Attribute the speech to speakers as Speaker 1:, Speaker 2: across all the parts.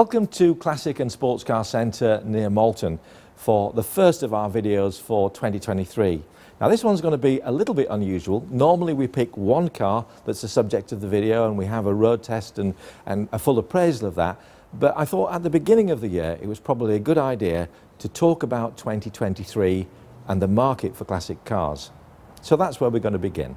Speaker 1: Welcome to Classic and Sportscar Centre near Malton for the first of our videos for 2023. Now this one's going to be a little bit unusual. Normally we pick one car that's the subject of the video and we have a road test and a full appraisal of that. But I thought at the beginning of the year it was probably a good idea to talk about 2023 and the market for classic cars. So that's where we're going to begin.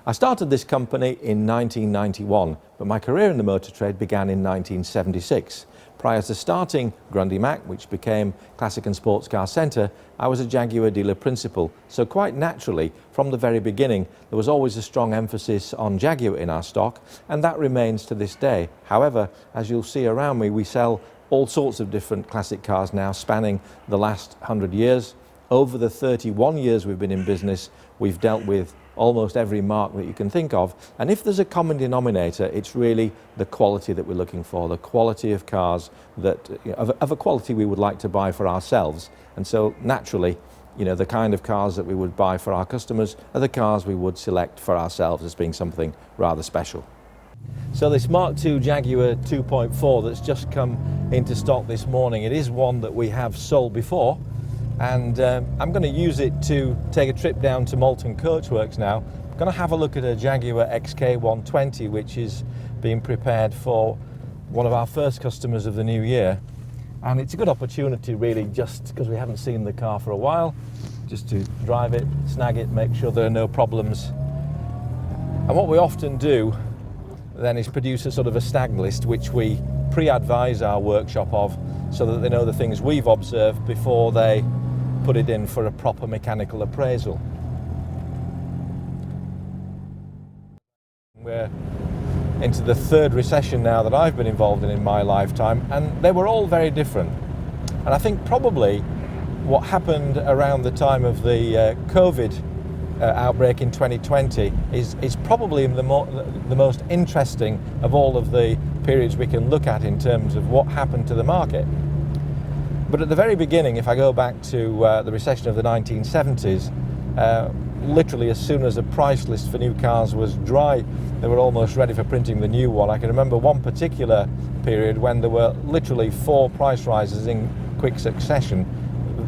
Speaker 1: I started this company in 1991, but my career in the motor trade began in 1976. Prior to starting Grundy Mac, which became Classic and Sportscar Centre, I was a Jaguar dealer principal. So quite naturally, from the very beginning, there was always a strong emphasis on Jaguar in our stock, and that remains to this day. However, as you'll see around me, we sell all sorts of different classic cars now, spanning the last 100 years. Over the 31 years we've been in business, we've dealt with almost every mark that you can think of, and if there's a common denominator, it's really the quality that we're looking for, the quality of cars that of a quality we would like to buy for ourselves. And so naturally, the kind of cars that we would buy for our customers are the cars we would select for ourselves as being something rather special. So this Mark II Jaguar 2.4 that's just come into stock this morning, it is one that we have sold before. And I'm going to use it to take a trip down to Malton Coachworks now. I'm going to have a look at a Jaguar XK120, which is being prepared for one of our first customers of the new year. And it's a good opportunity really, just because we haven't seen the car for a while, just to drive it, snag it, make sure there are no problems. And what we often do then is produce a sort of a stag list, which we pre-advise our workshop of, so that they know the things we've observed before they put it in for a proper mechanical appraisal. We're into the third recession now that I've been involved in my lifetime, and they were all very different. And I think probably what happened around the time of the COVID outbreak in 2020 is probably the most interesting of all of the periods we can look at in terms of what happened to the market. But at the very beginning, if I go back to the recession of the 1970s, literally as soon as a price list for new cars was dry, they were almost ready for printing the new one. I can remember one particular period when there were literally 4 price rises in quick succession,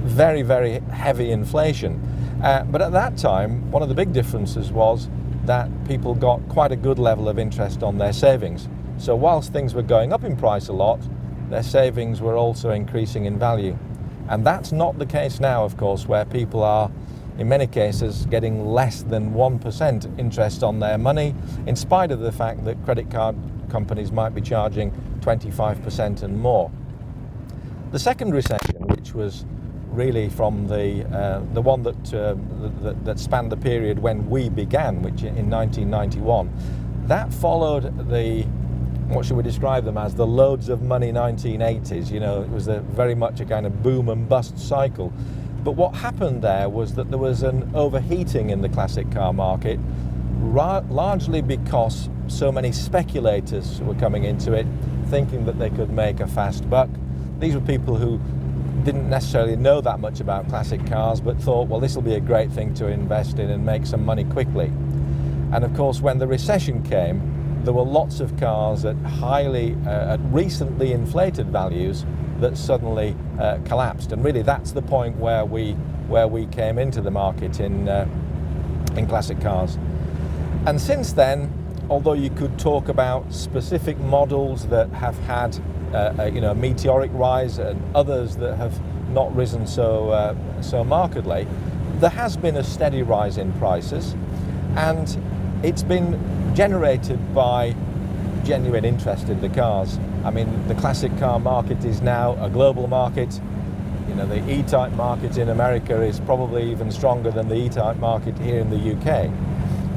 Speaker 1: very, very heavy inflation. But at that time, one of the big differences was that people got quite a good level of interest on their savings. So whilst things were going up in price a lot, their savings were also increasing in value. And that's not the case now, of course, where people are, in many cases, getting less than 1% interest on their money, in spite of the fact that credit card companies might be charging 25% and more. The second recession, which was really from the one that spanned the period when we began, which in 1991, that followed the, what should we describe them as, the loads of money 1980s. It was very much a kind of boom and bust cycle. But what happened there was that there was an overheating in the classic car market, largely because so many speculators were coming into it, thinking that they could make a fast buck. These were people who didn't necessarily know that much about classic cars, but thought, well, this will be a great thing to invest in and make some money quickly. And of course, when the recession came, there were lots of cars at at recently inflated values that suddenly collapsed. And really, that's the point where we came into the market in classic cars. And since then, although you could talk about specific models that have had a meteoric rise and others that have not risen so markedly, there has been a steady rise in prices, and it's been generated by genuine interest in the cars. I mean, the classic car market is now a global market. The E-Type market in America is probably even stronger than the E-Type market here in the UK.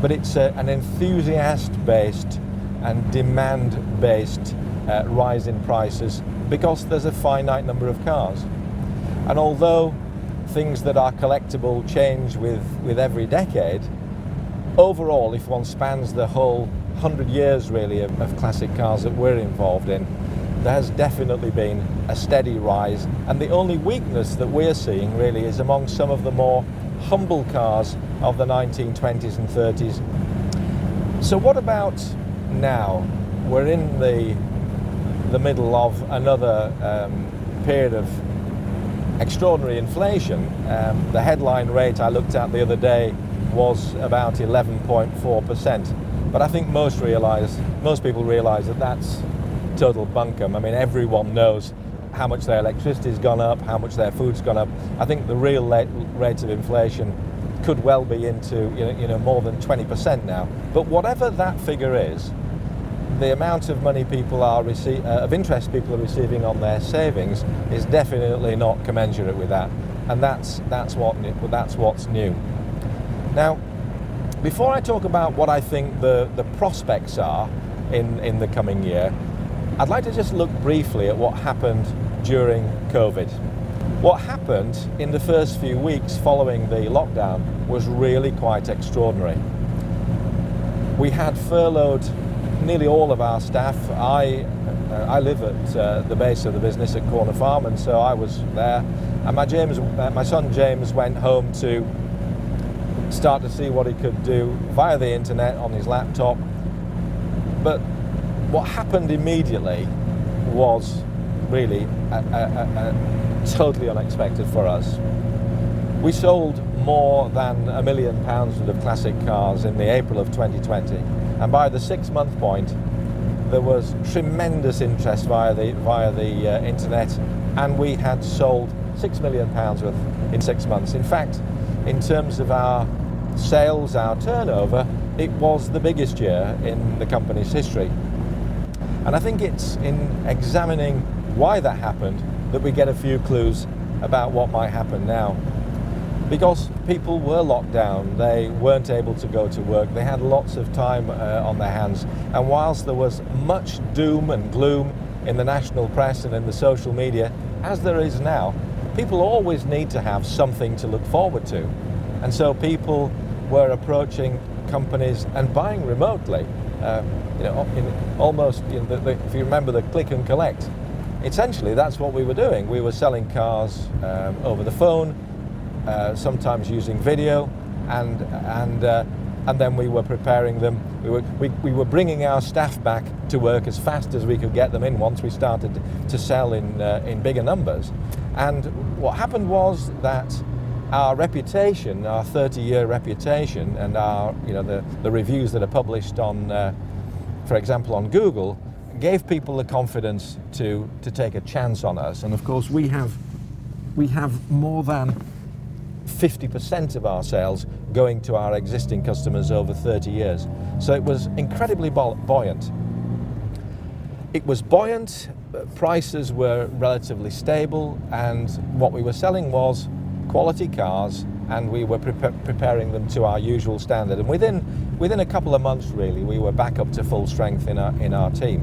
Speaker 1: But it's an enthusiast-based and demand-based rise in prices because there's a finite number of cars. And although things that are collectible change with every decade, overall, if one spans the whole 100 years really of classic cars that we're involved in, there has definitely been a steady rise, and the only weakness that we're seeing really is among some of the more humble cars of the 1920s and 30s. So what about now? We're in the the middle of another period of extraordinary inflation. The headline rate I looked at the other day was about 11.4%. But I think most people realise that that's total bunkum. I mean, everyone knows how much their electricity's gone up, how much their food's gone up. I think the real rate of inflation could well be into more than 20% now. But whatever that figure is, the amount of money people are of interest people are receiving on their savings is definitely not commensurate with that, and that's what's new. Now, before I talk about what I think the prospects are in the coming year, I'd like to just look briefly at what happened during COVID. What happened in the first few weeks following the lockdown was really quite extraordinary. We had furloughed nearly all of our staff. I live at the base of the business at Corner Farm, and so I was there. And my son James went home to start to see what he could do via the internet on his laptop. But what happened immediately was really totally unexpected for us. We sold more than £1 million worth of classic cars in the April of 2020, and by the 6-month point there was tremendous interest via the internet, and we had sold £6 million worth in 6 months. In fact, in terms of our sales, our turnover, it was the biggest year in the company's history. And I think it's in examining why that happened that we get a few clues about what might happen now. Because people were locked down, they weren't able to go to work, they had lots of time on their hands, and whilst there was much doom and gloom in the national press and in the social media, as there is now, people always need to have something to look forward to. And so people were approaching companies and buying remotely. If you remember the click and collect, essentially that's what we were doing. We were selling cars over the phone, sometimes using video, and then we were preparing them. We were bringing our staff back to work as fast as we could get them in once we started to sell in bigger numbers. And what happened was that our reputation, our 30-year reputation, and our the reviews that are published on, for example, on Google, gave people the confidence to take a chance on us. And of course, we have more than 50% of our sales going to our existing customers over 30 years. So it was incredibly buoyant. It was buoyant, prices were relatively stable, and what we were selling was quality cars, and we were preparing them to our usual standard. And within a couple of months, really, we were back up to full strength in our team.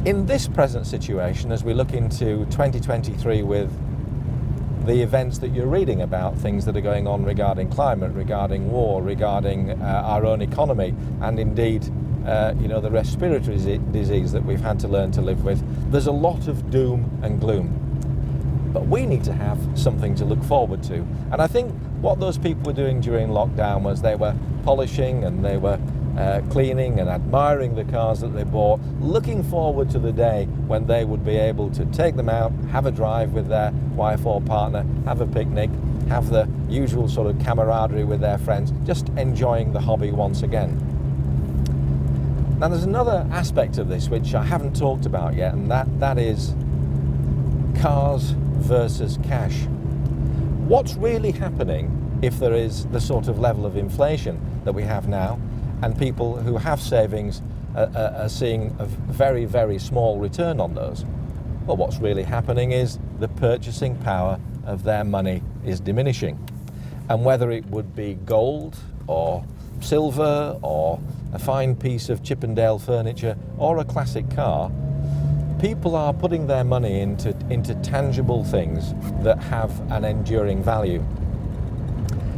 Speaker 1: In this present situation, as we look into 2023 with the events that you're reading about, things that are going on regarding climate, regarding war, regarding our own economy, and indeed the respiratory disease that we've had to learn to live with, there's a lot of doom and gloom. But we need to have something to look forward to. And I think what those people were doing during lockdown was they were polishing and they were cleaning and admiring the cars that they bought, looking forward to the day when they would be able to take them out, have a drive with their wife or partner, have a picnic, have the usual sort of camaraderie with their friends, just enjoying the hobby once again. Now there's another aspect of this which I haven't talked about yet, and that is cars versus cash. What's really happening if there is the sort of level of inflation that we have now, and people who have savings are seeing a very, very small return on those? Well, what's really happening is the purchasing power of their money is diminishing. And whether it would be gold or silver or a fine piece of Chippendale furniture or a classic car, people are putting their money into tangible things that have an enduring value.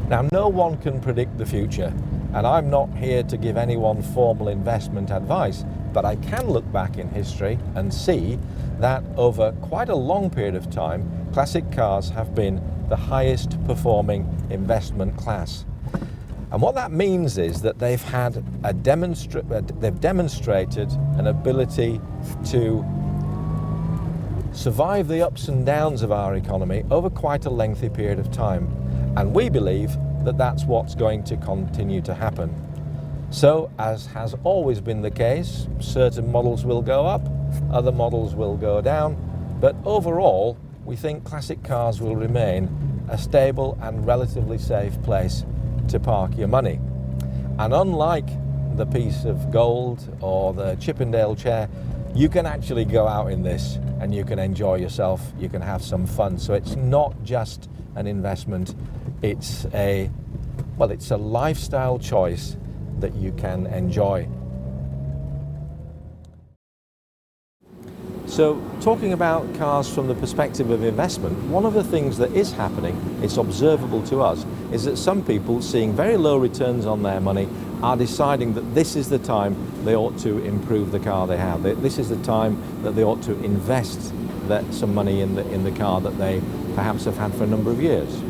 Speaker 1: Now, no one can predict the future, and I'm not here to give anyone formal investment advice, but I can look back in history and see that over quite a long period of time, classic cars have been the highest performing investment class. And what that means is that they've demonstrated an ability to survive the ups and downs of our economy over quite a lengthy period of time. And we believe that that's what's going to continue to happen. So, as has always been the case, certain models will go up, other models will go down, but overall, we think classic cars will remain a stable and relatively safe place to park your money. And unlike the piece of gold or the Chippendale chair, you can actually go out in this and you can enjoy yourself, you can have some fun. So it's not just an investment, it's a lifestyle choice that you can enjoy. So, talking about cars from the perspective of investment, one of the things that is happening, it's observable to us, is that some people seeing very low returns on their money are deciding that this is the time they ought to improve the car they have. This is the time that they ought to invest some money in the car that they perhaps have had for a number of years.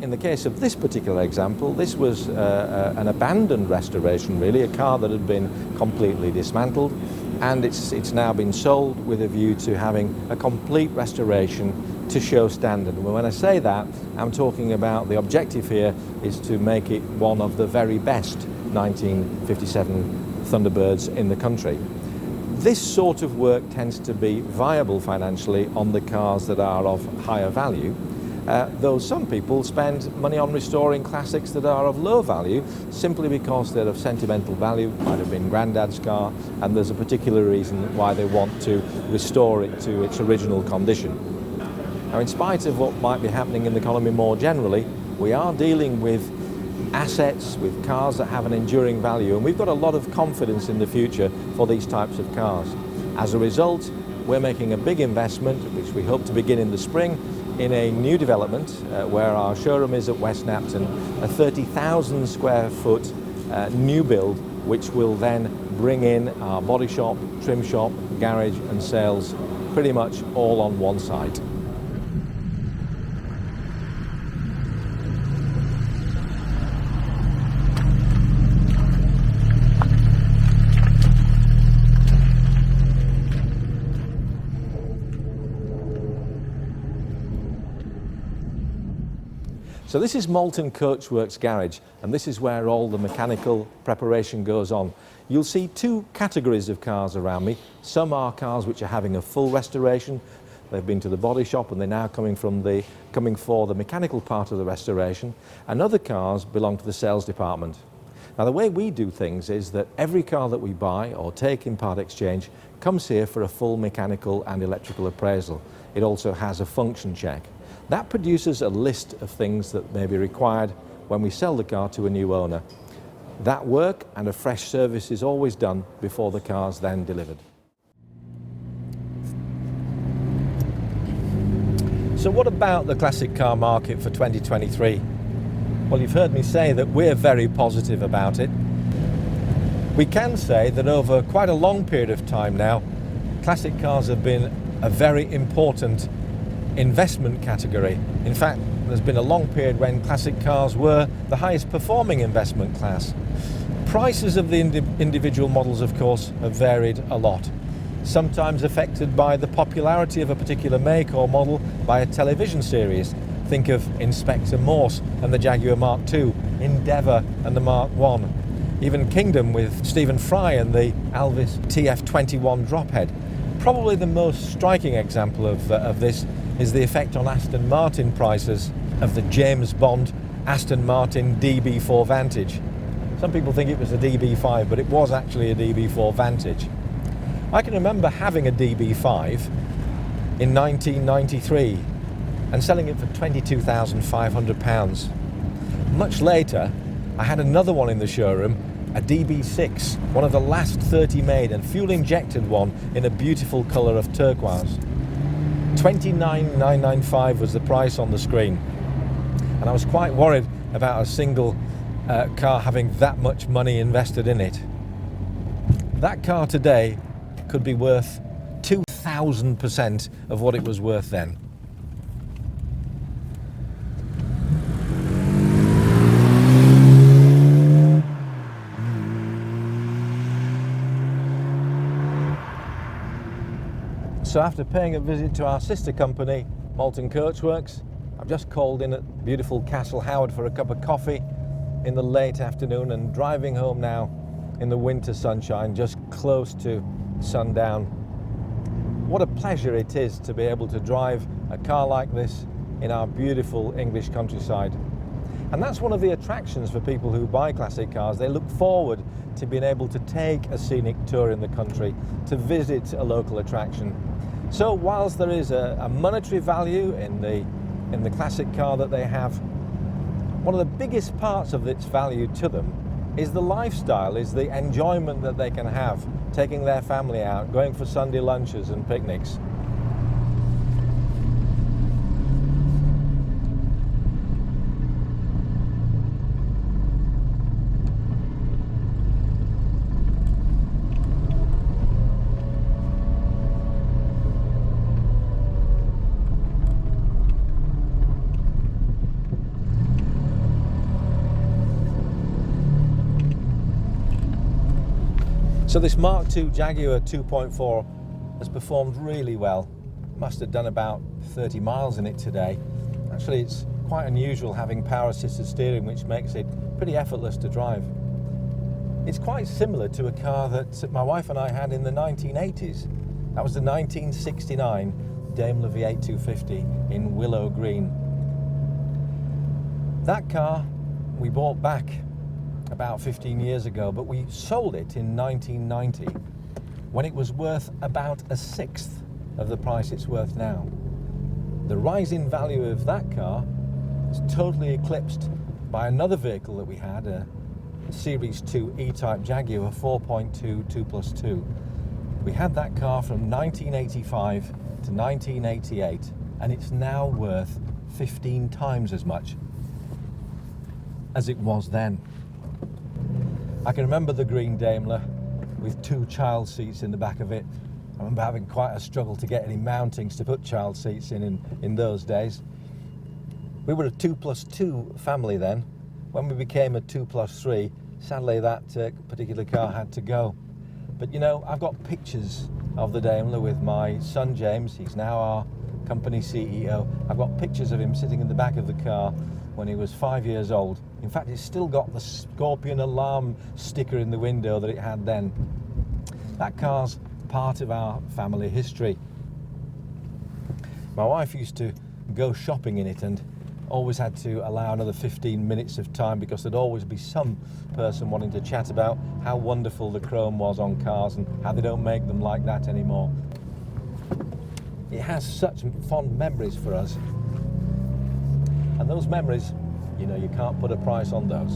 Speaker 1: In the case of this particular example, this was an abandoned restoration, really, a car that had been completely dismantled, and it's now been sold with a view to having a complete restoration to show standard. And when I say that, I'm talking about the objective here is to make it one of the very best 1957 Thunderbirds in the country. This sort of work tends to be viable financially on the cars that are of higher value. Though some people spend money on restoring classics that are of low value simply because they're of sentimental value, might have been granddad's car, and there's a particular reason why they want to restore it to its original condition. Now, in spite of what might be happening in the economy more generally, we are dealing with assets, with cars that have an enduring value, and we've got a lot of confidence in the future for these types of cars. As a result, we're making a big investment, which we hope to begin in the spring, in a new development where our showroom is at West Napton, a 30,000 square foot new build, which will then bring in our body shop, trim shop, garage and sales pretty much all on one site. So this is Malton Coachworks garage, and this is where all the mechanical preparation goes on. You'll see two categories of cars around me. Some are cars which are having a full restoration. They've been to the body shop and they're now coming for the mechanical part of the restoration. And other cars belong to the sales department. Now, the way we do things is that every car that we buy or take in part exchange comes here for a full mechanical and electrical appraisal. It also has a function check. That produces a list of things that may be required when we sell the car to a new owner. That work and a fresh service is always done before the car's then delivered. So what about the classic car market for 2023? Well, you've heard me say that we're very positive about it. We can say that over quite a long period of time now, classic cars have been a very important investment category. In fact, there's been a long period when classic cars were the highest performing investment class. Prices of the individual models, of course, have varied a lot, sometimes affected by the popularity of a particular make or model by a television series. Think of Inspector Morse and the Jaguar MKII, Endeavour and the Mark I, even Kingdom with Stephen Fry and the Alvis TF21 drophead. Probably the most striking example of this is the effect on Aston Martin prices of the James Bond Aston Martin DB4 Vantage. Some people think it was a DB5, but it was actually a DB4 Vantage. I can remember having a DB5 in 1993 and selling it for £22,500. Much later, I had another one in the showroom, a DB6, one of the last 30 made and fuel-injected one in a beautiful colour of turquoise. $29,995 was the price on the screen, and I was quite worried about a single car having that much money invested in it. That car today could be worth 2,000% of what it was worth then. So after paying a visit to our sister company, Malton Coachworks, I've just called in at beautiful Castle Howard for a cup of coffee in the late afternoon and driving home now in the winter sunshine, just close to sundown. What a pleasure it is to be able to drive a car like this in our beautiful English countryside. And that's one of the attractions for people who buy classic cars. They look forward to being able to take a scenic tour in the country, to visit a local attraction. So whilst there is a monetary value in the classic car that they have, one of the biggest parts of its value to them is the lifestyle, is the enjoyment that they can have, taking their family out, going for Sunday lunches and picnics. So this Mark II Jaguar 2.4 has performed really well. Must have done about 30 miles in it today. Actually, it's quite unusual having power assisted steering, which makes it pretty effortless to drive. It's quite similar to a car that my wife and I had in the 1980s. That was the 1969 Daimler V8 250 in Willow Green. That car we bought back about 15 years ago, but we sold it in 1990 when it was worth about a sixth of the price it's worth now. The rise in value of that car is totally eclipsed by another vehicle that we had, a Series 2 E-Type Jaguar 4.2 2+2. We had that car from 1985 to 1988, and it's now worth 15 times as much as it was then. I can remember the green Daimler with two child seats in the back of it. I remember having quite a struggle to get any mountings to put child seats in those days. We were a 2+2 family then. When we became a 2+3, sadly that particular car had to go. But you know, I've got pictures of the Daimler with my son James. He's now our company CEO. I've got pictures of him sitting in the back of the car when he was 5 years old. In fact, it's still got the scorpion alarm sticker in the window that it had then. That car's part of our family history. My wife used to go shopping in it and always had to allow another 15 minutes of time because there'd always be some person wanting to chat about how wonderful the chrome was on cars and how they don't make them like that anymore. It has such fond memories for us. And those memories, you know, you can't put a price on those.